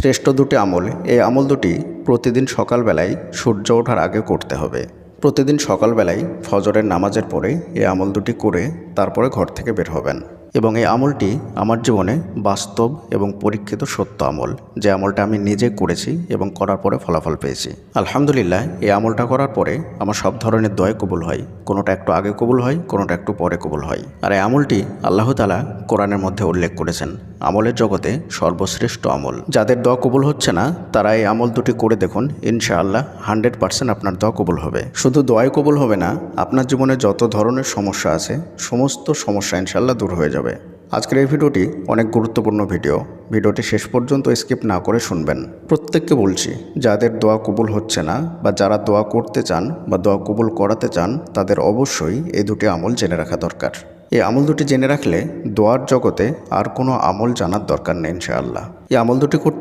শ্রেষ্ঠ দুটি আমল, এই আমল দুটি প্রতিদিন সকালবেলায় সূর্য ওঠার আগে করতে হবে। প্রতিদিন সকালবেলায় ফজরের নামাজের পরে এই আমল দুটি করে তারপরে ঘর থেকে বের হবেন। এবং এই আমলটি আমার জীবনে বাস্তব এবং পরীক্ষিত সত্য আমল, যে আমলটা আমি নিজে করেছি এবং করার পরে ফলাফল পেয়েছি। আলহামদুলিল্লাহ, এই আমলটা করার পরে আমার সব ধরনের দোয়া কবুল হয়। কোনোটা একটু আগে কবুল হয়, কোনোটা একটু পরে কবুল হয়। আর এই আমলটি আল্লাহ তাআলা কোরআনের মধ্যে উল্লেখ করেছেন আমলের জগতে সর্বশ্রেষ্ঠ আমল। যাদের দোয়া কবুল হচ্ছে না তারা এই আমল দুটি করে দেখুন, ইনশাআল্লাহ 100% আপনার দোয়া কবুল হবে। শুধু দোয়াই কবুল হবে না, আপনার জীবনে যত ধরনের সমস্যা আছে সমস্ত সমস্যা ইনশাআল্লাহ দূর হয়ে যাবে। আজকের এই ভিডিওটি অনেক গুরুত্বপূর্ণ ভিডিওটি শেষ পর্যন্ত স্কিপ না করে শুনবেন। প্রত্যেককে বলছি, যাদের দোয়া কবুল হচ্ছে না বা যারা দোয়া করতে চান বা দোয়া কবুল করাতে চান তাদের অবশ্যই এই দুটি আমল জেনে রাখা দরকার। এই আমল দুটি জেনে রাখলে দোয়ার জগতে আর কোনো আমল জানার দরকার নেই ইনশাআল্লাহ। এই আমল দুটি করতে